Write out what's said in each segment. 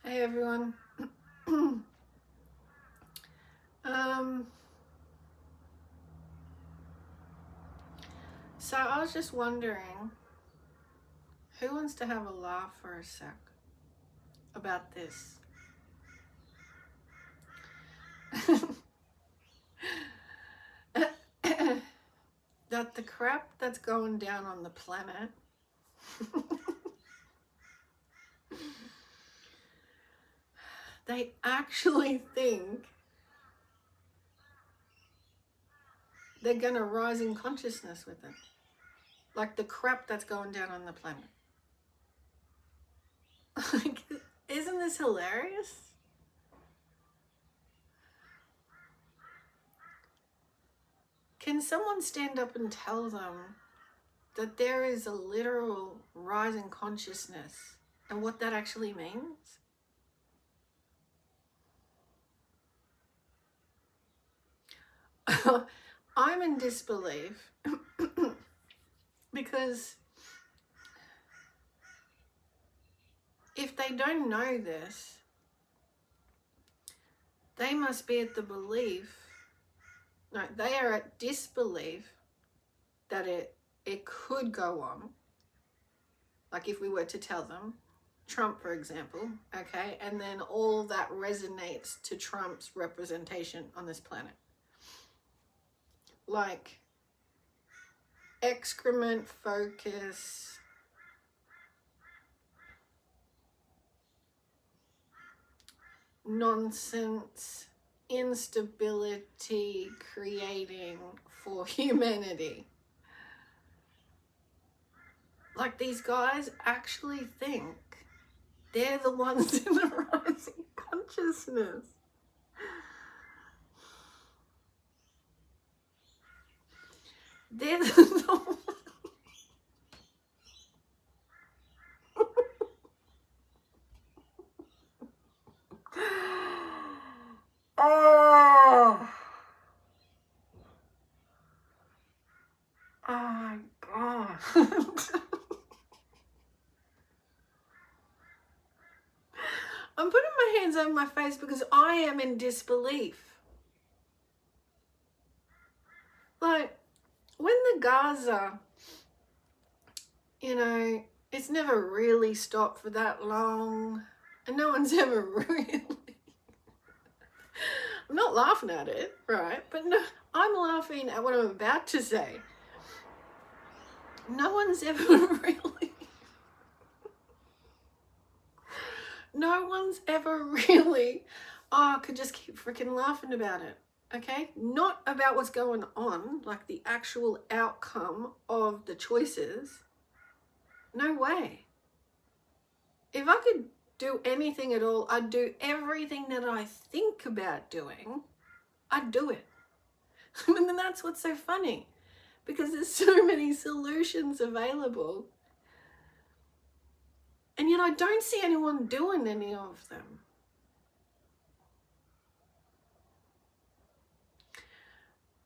Hey everyone. So I was just wondering, who wants to have a laugh for a sec about this? That the crap that's going down on the planet they actually think they're gonna rise in consciousness with it. Like the crap that's going down on the planet. Like, isn't this hilarious? Can someone stand up and tell them that there is a literal rise in consciousness and what that actually means? I'm in disbelief because if they don't know this, they must be at the belief, no, they are at disbelief that it could go on. Like if we were to tell them, Trump, for example, okay, and then all that resonates to Trump's representation on this planet. Like excrement focus, nonsense, instability creating for humanity. Like these guys actually think they're the ones in the rising consciousness. They're the Oh my God. I'm putting my hands over my face because I am in disbelief. Like, when the Gaza, it's never really stopped for that long, and no one's ever really... I'm not laughing at it, right? But no, I'm laughing at what I'm about to say. No one's ever really... No one's ever really... I could just keep freaking laughing about it. Okay, not about what's going on, like the actual outcome of the choices. No way. If I could do anything at all, I'd do everything that I think about doing. I'd do it. And that's what's so funny, because there's so many solutions available, and yet I don't see anyone doing any of them.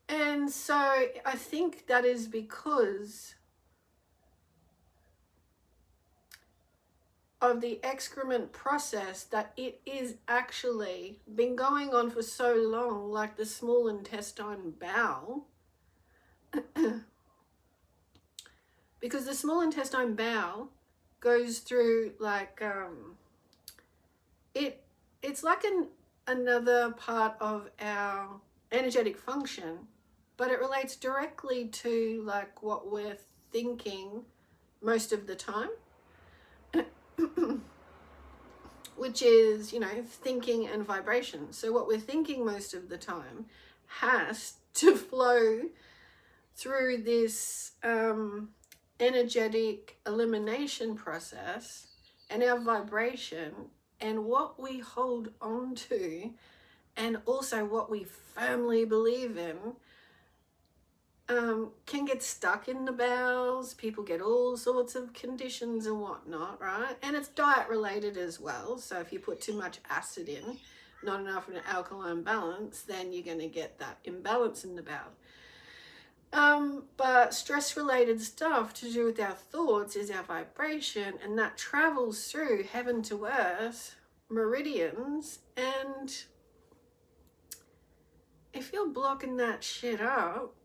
And so I think that is because of the excrement process, that it is actually been going on for so long, like the small intestine bowel. Because the small intestine bowel goes through like it's like another part of our energetic function, but it relates directly to like what we're thinking most of the time. Which is, thinking and vibration. So what we're thinking most of the time has to flow through this energetic elimination process, and our vibration and what we hold on to, and also what we firmly believe in, can get stuck in the bowels. People get all sorts of conditions and whatnot, right? And it's diet related as well. So if you put too much acid in, not enough of an alkaline balance, then you're going to get that imbalance in the bowel. But stress related stuff to do with our thoughts is our vibration, and that travels through heaven to earth meridians, and if you're blocking that shit up,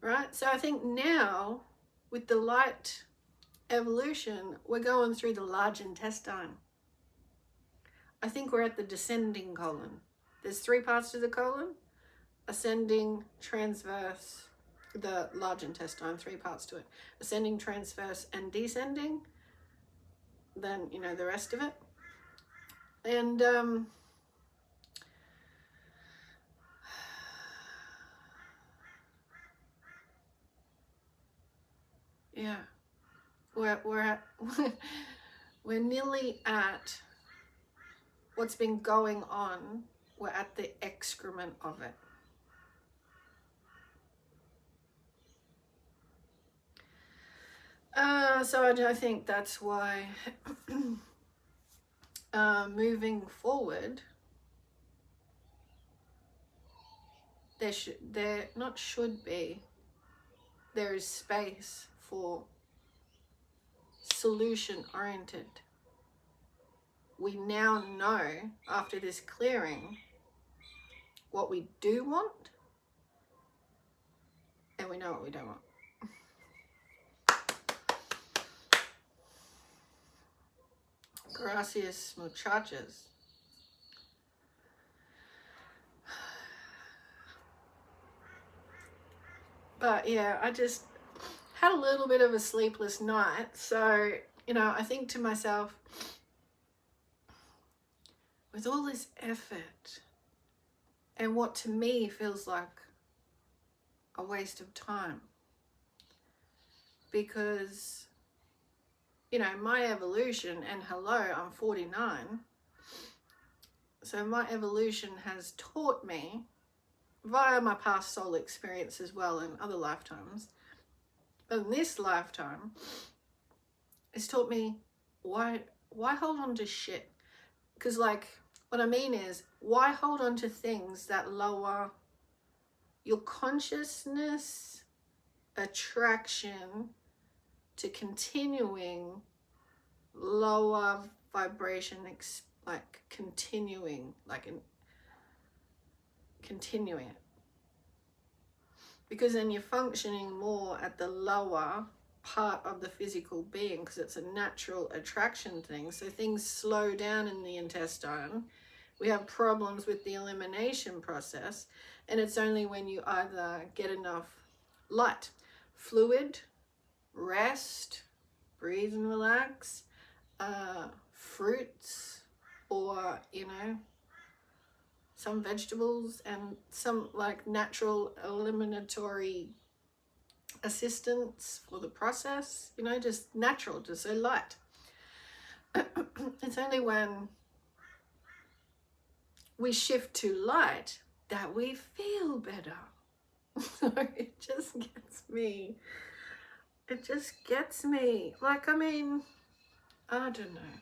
right? So I think now with the light evolution, we're going through the large intestine. I think we're at the descending colon. There's 3 parts to the colon: ascending, transverse, the large intestine, 3 parts to it: ascending, transverse, and descending. Then, you know, the rest of it. And yeah, we're nearly at what's been going on. We're at the excrement of it. So I think that's why moving forward, there is space for solution oriented. We now know, after this clearing, what we do want, and we know what we don't want. Gracias, muchachas. But yeah, I just had a little bit of a sleepless night. So, you know, I think to myself, with all this effort and what to me feels like a waste of time, because, you know, my evolution, and hello, I'm 49. So my evolution has taught me, via my past soul experience as well in other lifetimes, but in this lifetime, it's taught me why hold on to shit? Because, like, what I mean is, why hold on to things that lower your consciousness attraction to continuing lower vibration, continuing it, because then you're functioning more at the lower part of the physical being, because it's a natural attraction thing. So things slow down in the intestine. We have problems with the elimination process, and it's only when you either get enough light, fluid, rest, breathe and relax, fruits, or, you know, some vegetables and some like natural eliminatory assistance for the process, you know, just natural, just so light. It's only when we shift to light that we feel better. So it just gets me. Like, I mean, I don't know.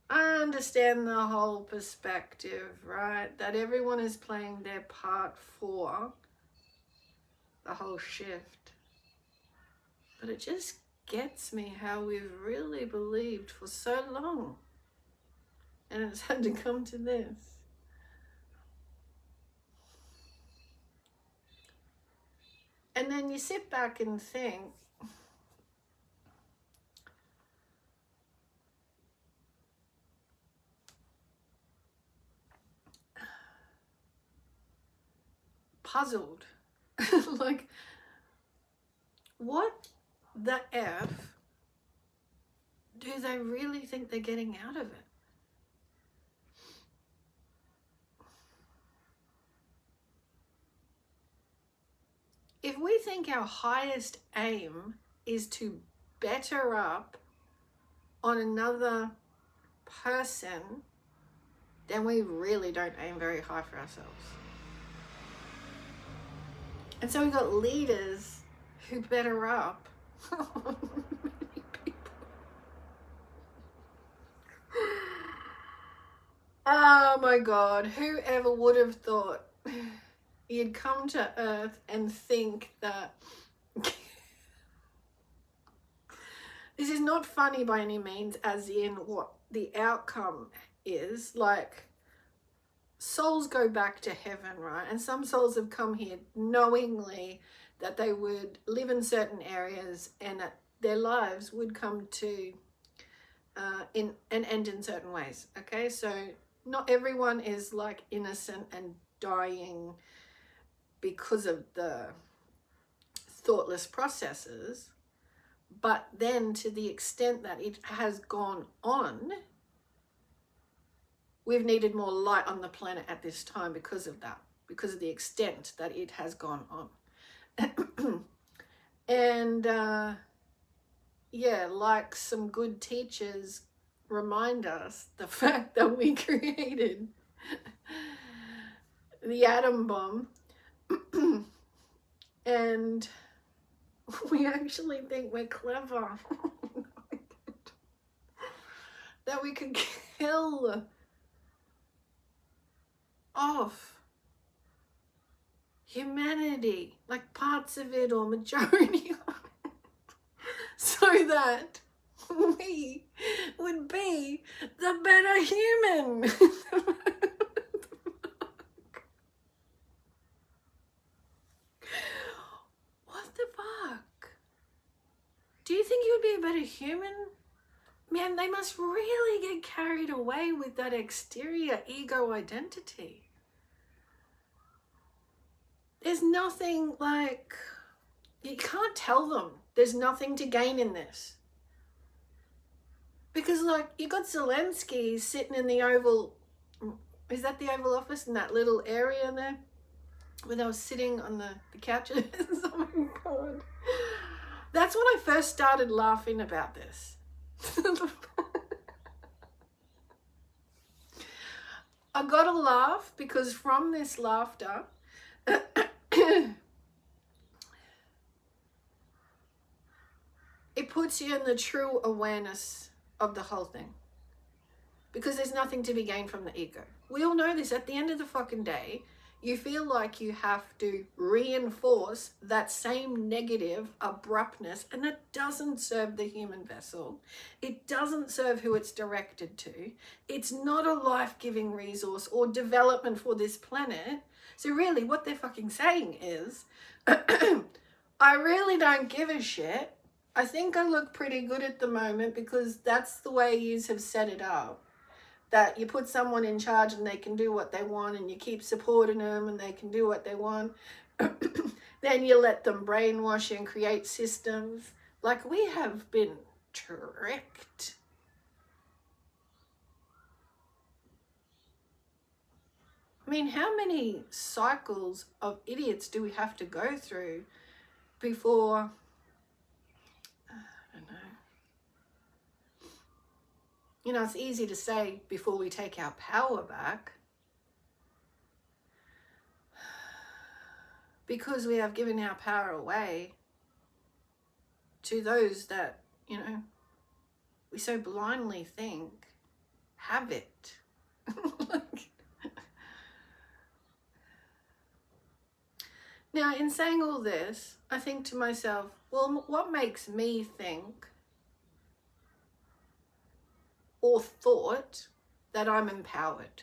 I understand the whole perspective, right? That everyone is playing their part for the whole shift. But it just gets me how we've really believed for so long. And it's had to come to this. And then you sit back and think, puzzled. Like, what the F do they really think they're getting out of it? If we think our highest aim is to better up on another person, then we really don't aim very high for ourselves. And so we've got leaders who better up on many people. Oh my God, whoever would have thought you'd come to Earth and think that This is not funny by any means, as in what the outcome is. Like, souls go back to heaven, right? And some souls have come here knowingly that they would live in certain areas and that their lives would come to in and end in certain ways. Okay, so not everyone is like innocent and dying because of the thoughtless processes, but then to the extent that it has gone on, we've needed more light on the planet at this time because of that, because of the extent that it has gone on. And yeah, like some good teachers remind us, the fact that we created the atom bomb and we actually think we're clever. That we could kill off humanity, like parts of it or majority of it, so that we would be the better human. What the fuck? Do you think you would be a better human? Man, they must really get carried away with that exterior ego identity. There's nothing like, you can't tell them there's nothing to gain in this. Because like, you got Zelensky sitting in the Oval, is that the Oval Office, in that little area there? Where they were sitting on the couches. Oh my God. That's when I first started laughing about this. I got a laugh because from this laughter, it puts you in the true awareness of the whole thing. Because there's nothing to be gained from the ego. We all know this. At the end of the fucking day, you feel like you have to reinforce that same negative abruptness, and that doesn't serve the human vessel. It doesn't serve who it's directed to. It's not a life-giving resource or development for this planet. So really what they're fucking saying is, I really don't give a shit. I think I look pretty good at the moment because that's the way yous have set it up. That you put someone in charge and they can do what they want, and you keep supporting them and they can do what they want. Then you let them brainwash and create systems. Like, we have been tricked. I mean, how many cycles of idiots do we have to go through before, I don't know. You know, it's easy to say before we take our power back, because we have given our power away to those that, you know, we so blindly think have it. Now, in saying all this, I think to myself, well, what makes me think or thought that I'm empowered?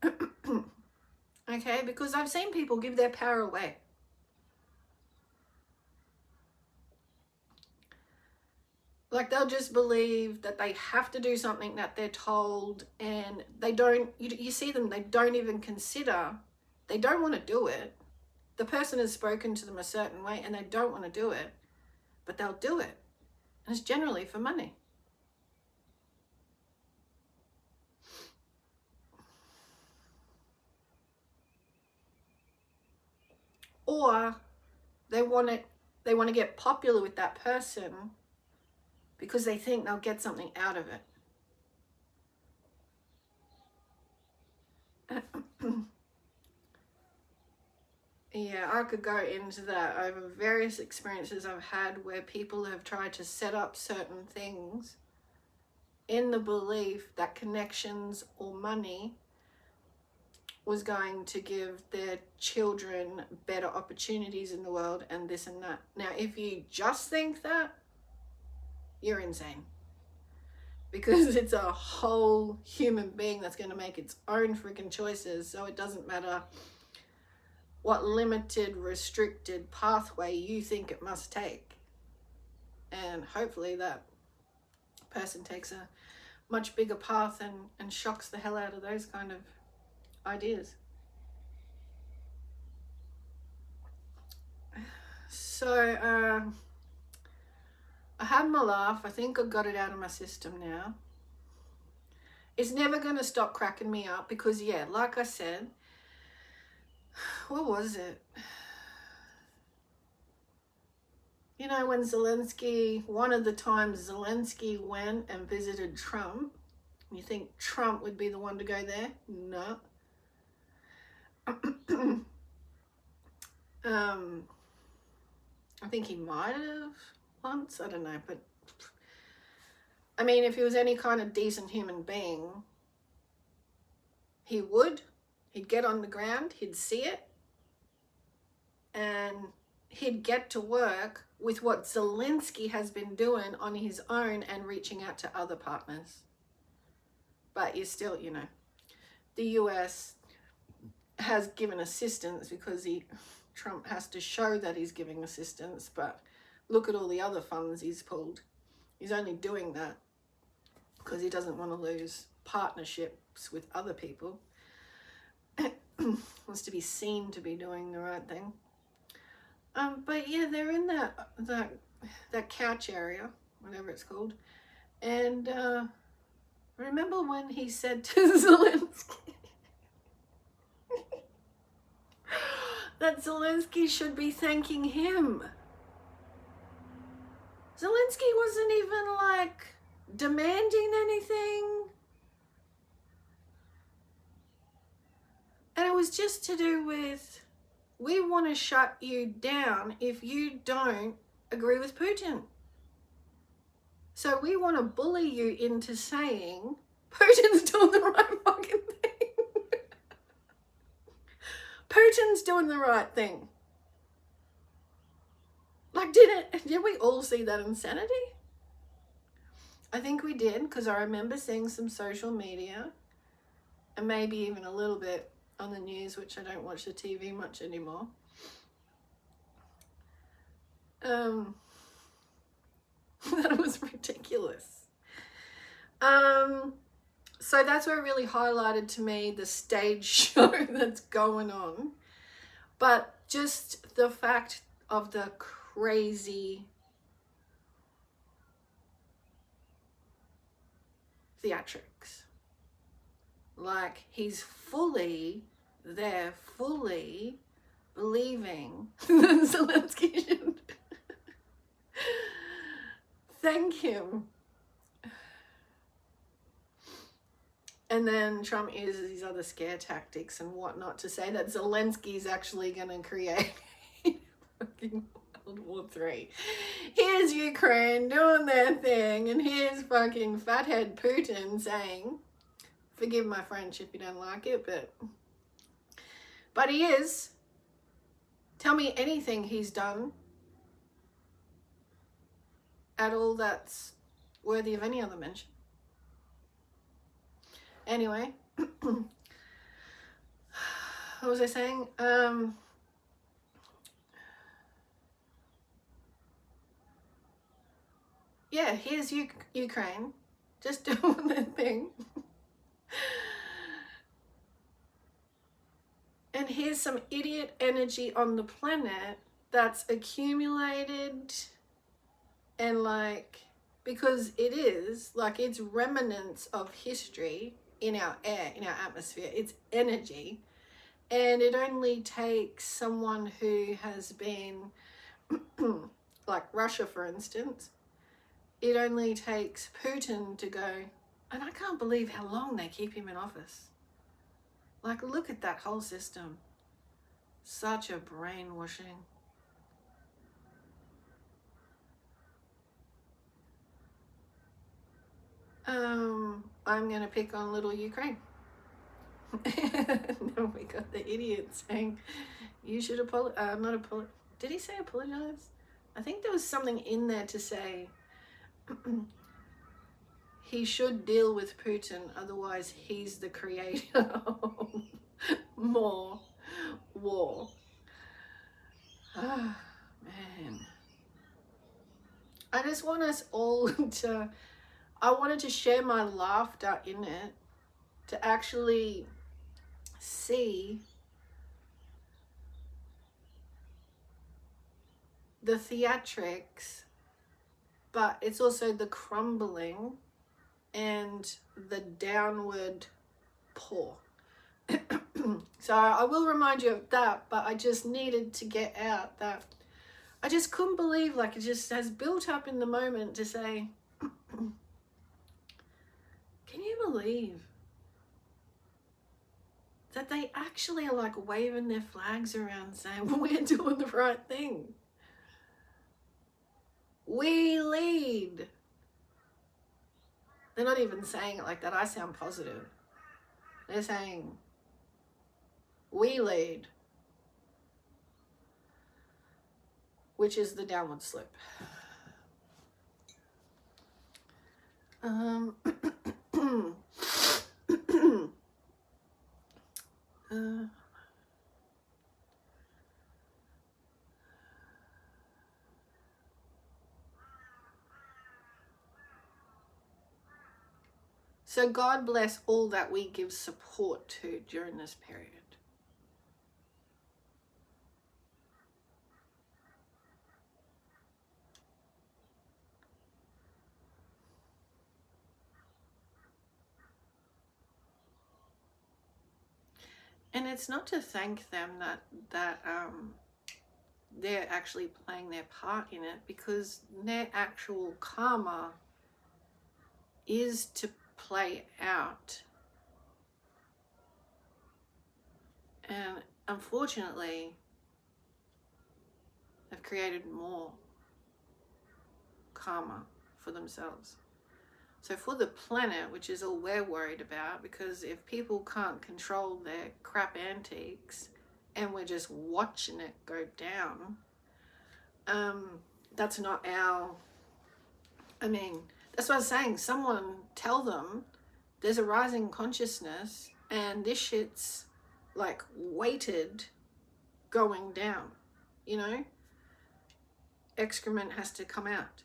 Okay, because I've seen people give their power away. Like, they'll just believe that they have to do something that they're told, and they don't, you see them, they don't even consider, they don't want to do it. The person has spoken to them a certain way and they don't want to do it, but they'll do it. And it's generally for money. Or they want to get popular with that person because they think they'll get something out of it. Yeah, I could go into that over various experiences I've had where people have tried to set up certain things in the belief that connections or money was going to give their children better opportunities in the world and this and that. Now, if you just think that, you're insane. Because it's a whole human being that's going to make its own freaking choices. So it doesn't matter what limited, restricted pathway you think it must take. And hopefully that person takes a much bigger path and shocks the hell out of those kind of ideas. So I had my laugh. I think I got it out of my system now. It's never going to stop cracking me up because, yeah, like I said, what was it? You know, when Zelensky, one of the times Zelensky went and visited Trump, you think Trump would be the one to go there? No. I think he might have once, I don't know, but I mean, if he was any kind of decent human being, he'd get on the ground, he'd see it, and he'd get to work with what Zelensky has been doing on his own and reaching out to other partners. But you still, you know, the US has given assistance because Trump has to show that he's giving assistance, but look at all the other funds he's pulled. He's only doing that because he doesn't want to lose partnerships with other people. Wants to be seen to be doing the right thing. But yeah, they're in that couch area, whatever it's called. And remember when he said to Zelensky that Zelensky should be thanking him. Zelensky wasn't even like demanding anything. And it was just to do with, we want to shut you down if you don't agree with Putin. So we want to bully you into saying Putin's doing the right fucking thing. Putin's doing the right thing. Like, did we all see that insanity? I think we did, because I remember seeing some social media and maybe even a little bit on the news, which I don't watch the TV much anymore. That was ridiculous. So that's what really highlighted to me the stage show that's going on. But just the fact of the crazy theatrics. Like, he's fully believing that Zelensky should thank him. And then Trump uses these other scare tactics and whatnot to say that Zelensky's actually going to create fucking World War III. Here's Ukraine doing their thing, and here's fucking fathead Putin saying, forgive my French if you don't like it, but he is. Tell me anything he's done at all that's worthy of any other mention. Anyway, what was I saying? Yeah, here's Ukraine just doing their thing. And here's some idiot energy on the planet that's accumulated, and like, because it is, like, it's remnants of history in our air, in our atmosphere. It's energy. And it only takes someone who has been, like Russia, for instance, it only takes Putin to go, and I can't believe how long they keep him in office. Like, look at that whole system. Such a brainwashing. I'm going to pick on little Ukraine. Then we got the idiot saying, you should apologize. Did he say apologize? I think there was something in there to say, he should deal with Putin, otherwise he's the creator of more war. Ah, man. I just want us all to, I wanted to share my laughter in it, to actually see the theatrics, but it's also the crumbling and the downward pour. So I will remind you of that, but I just needed to get out that I just couldn't believe, like, it just has built up in the moment to say, can you believe that they actually are like waving their flags around saying, well, we're doing the right thing. We lead. They're not even saying it like that. I sound positive. They're saying, we lead, which is the downward slip. So God bless all that we give support to during this period. And it's not to thank them that they're actually playing their part in it, because their actual karma is to play out. And unfortunately, they've created more karma for themselves. So for the planet, which is all we're worried about, because if people can't control their crap antiques and we're just watching it go down, that's not our, I mean, that's what I was saying. Someone tell them there's a rising consciousness and this shit's like weighted going down, you know? Excrement has to come out.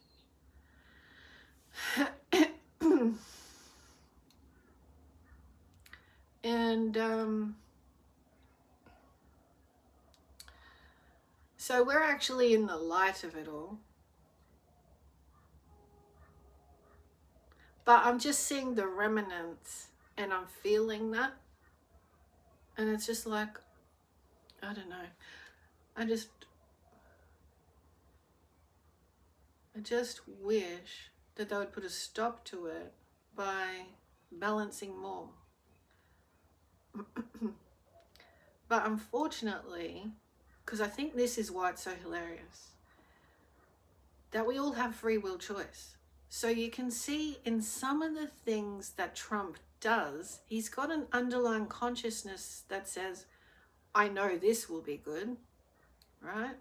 And so we're actually in the light of it all. But I'm just seeing the remnants and I'm feeling that. And it's just like, I don't know. I just wish that they would put a stop to it by balancing more. But unfortunately, because I think this is why it's so hilarious, that we all have free will choice. So you can see in some of the things that Trump does, he's got an underlying consciousness that says, I know this will be good, right?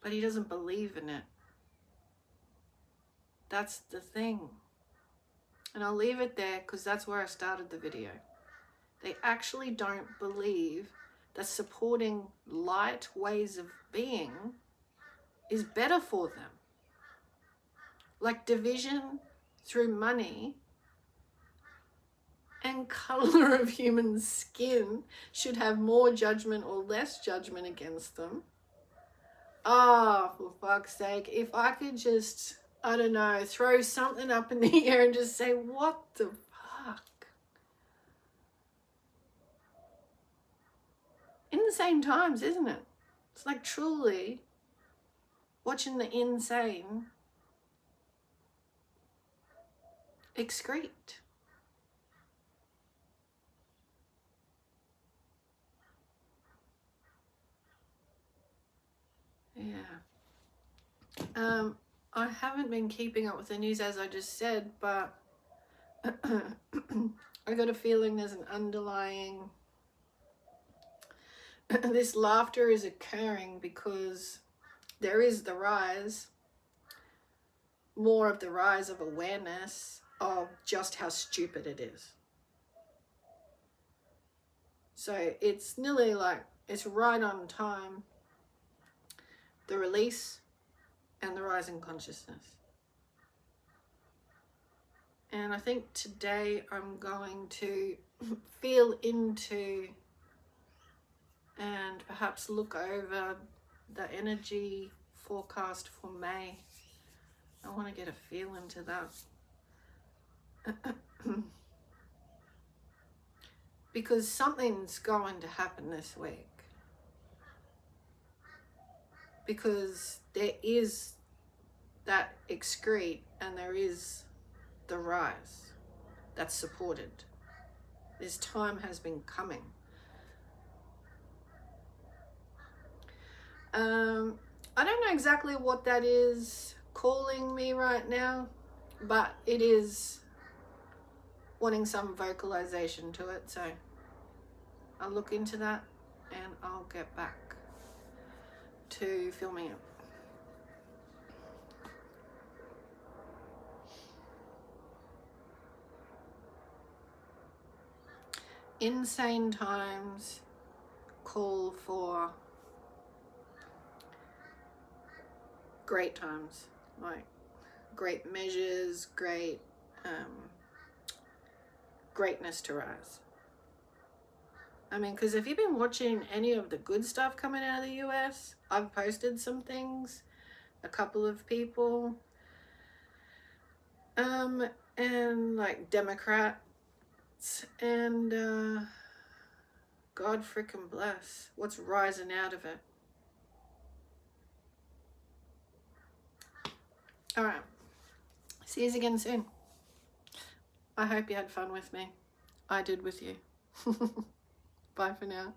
But he doesn't believe in it. That's the thing. And I'll leave it there because that's where I started the video. They actually don't believe that supporting light ways of being is better for them. Like division through money and color of human skin should have more judgment or less judgment against them. Ah, for fuck's sake, if I could just, I don't know, throw something up in the air and just say, what the fuck? In the same times, isn't it? It's like truly watching the insane excrete. Yeah. I haven't been keeping up with the news as I just said, but I got a feeling there's an underlying this laughter is occurring because there is the rise, more of the rise of awareness of just how stupid it is. So it's nearly like, it's right on time, the release and the rise in consciousness. And I think today I'm going to feel into and perhaps look over the energy forecast for May. I want to get a feel into that. Because something's going to happen this week. Because there is that excrete and there is the rise that's supported. This time has been coming. I don't know exactly what that is calling me right now, but it is wanting some vocalization to it, so I'll look into that and I'll get back to filming it. Insane times call for great times, like great measures, great greatness to rise. I mean, because if you've been watching any of the good stuff coming out of the US, I've posted some things, a couple of people, and like Democrats, and God frickin' bless what's rising out of it. All right, see you again soon. I hope you had fun with me. I did with you. Bye for now.